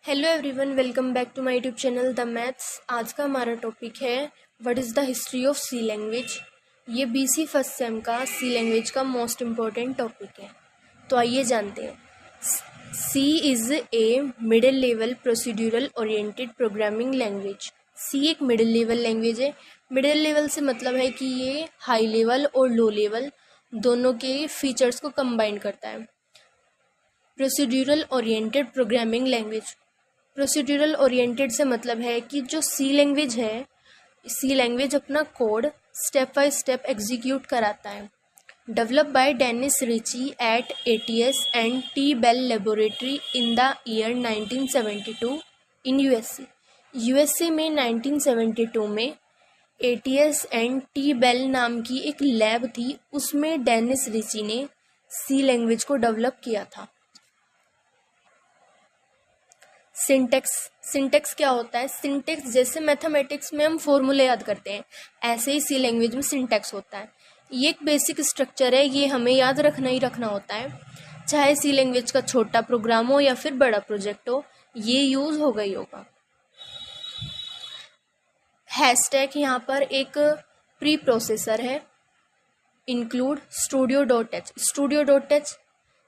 Hello everyone, welcome back to my YouTube channel the maths. आज का हमारा topic है what is the history of C language. ये BC first sem का C language का most important topic है। तो आइए जानते हैं। C is a middle level procedural oriented programming language. C एक मिडिल लेवल लैंग्वेज है। मिडिल लेवल से मतलब है कि ये हाई लेवल और लो लेवल दोनों के फीचर्स को कंबाइन करता है। Procedural oriented programming language. Procedural oriented से मतलब है कि जो सी लैंग्वेज है, सी लैंग्वेज अपना code step by step execute कराता है। Develop by Dennis Ritchie at ATS and T Bell laboratory in the year 1972 in USA में 1972 में ATS एंड टी बेल नाम की एक लैब थी, उसमें डेनिस रिची ने सी लैंग्वेज को डेवलप किया था। सिंटेक्स क्या होता है? सिंटेक्स जैसे मैथमेटिक्स में हम फॉर्मूले याद करते हैं, ऐसे ही सी लैंग्वेज में सिंटेक्स होता है। ये एक बेसिक स्ट्रक्चर है, ये हमें याद रखना ही रखना होता है। चाहे सी लैंग्वेज का छोटा प्रोग्राम हो या फिर बड़ा प्रोजेक्ट हो, ये यूज होगा ही होगा। हैशटैग यहाँ पर एक प्री प्रोसेसर है। इंक्लूड स्टूडियो.h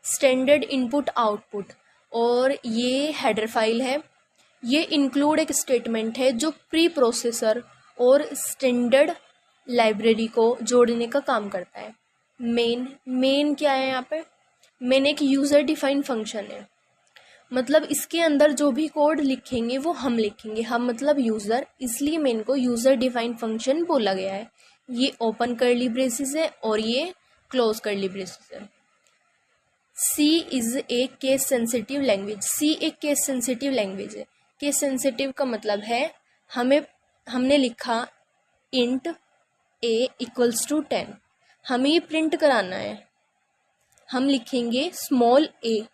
स्टैंडर्ड इनपुट आउटपुट, और ये हेडर फाइल है। ये इंक्लूड एक स्टेटमेंट है जो प्री प्रोसेसर और स्टैंडर्ड लाइब्रेरी को जोड़ने का काम करता है। मेन क्या है यहाँ पे? मेन एक यूज़र डिफाइंड फंक्शन है, मतलब इसके अंदर जो भी कोड लिखेंगे वो हम लिखेंगे, हम मतलब यूज़र, इसलिए मेन को यूज़र डिफाइंड फंक्शन बोला गया है। ये ओपन कर्ली ब्रेसेस है और ये क्लोज कर्ली ब्रेसेस है। C is a case sensitive language. C एक केस सेंसिटिव लैंग्वेज है। केस सेंसिटिव का मतलब है हमने लिखा इंट a इक्वल्स टू 10, हमें ये प्रिंट कराना है। हम लिखेंगे स्मॉल a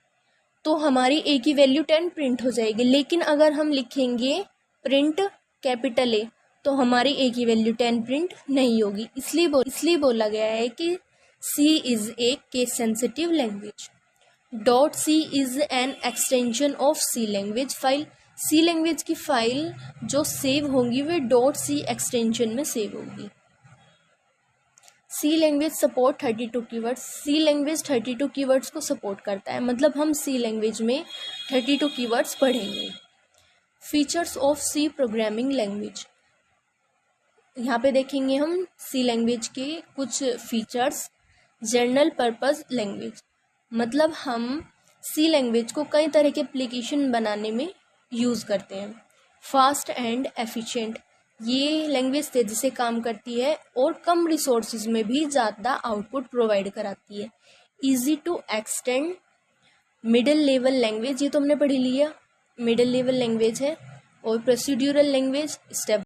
तो हमारी a की वैल्यू 10 प्रिंट हो जाएगी, लेकिन अगर हम लिखेंगे प्रिंट कैपिटल A तो हमारी a की वैल्यू 10 प्रिंट नहीं होगी। इसलिए बोला गया है कि C is a case sensitive language. .c is an extension of C language file. C language की फाइल जो सेव होंगी वे .c एक्सटेंशन में सेव होगी। C language support 32 keywords. C language 32 keywords को सपोर्ट करता है, मतलब हम सी लैंग्वेज में 32 कीवर्ड्स पढ़ेंगे। Features of C programming language. यहाँ पे देखेंगे हम सी लैंग्वेज के कुछ फीचर्स। जनरल पर्पस लैंग्वेज, मतलब हम सी लैंग्वेज को कई तरह के एप्लीकेशन बनाने में यूज़ करते हैं। फास्ट एंड एफिशिएंट, ये लैंग्वेज तेज़ी से काम करती है और कम रिसोर्सेज में भी ज़्यादा आउटपुट प्रोवाइड कराती है। Easy to extend middle level language, ये तो हमने पढ़ी लिया, मिडिल लेवल लैंग्वेज है। और प्रोसीड्यूरल लैंग्वेज स्टेप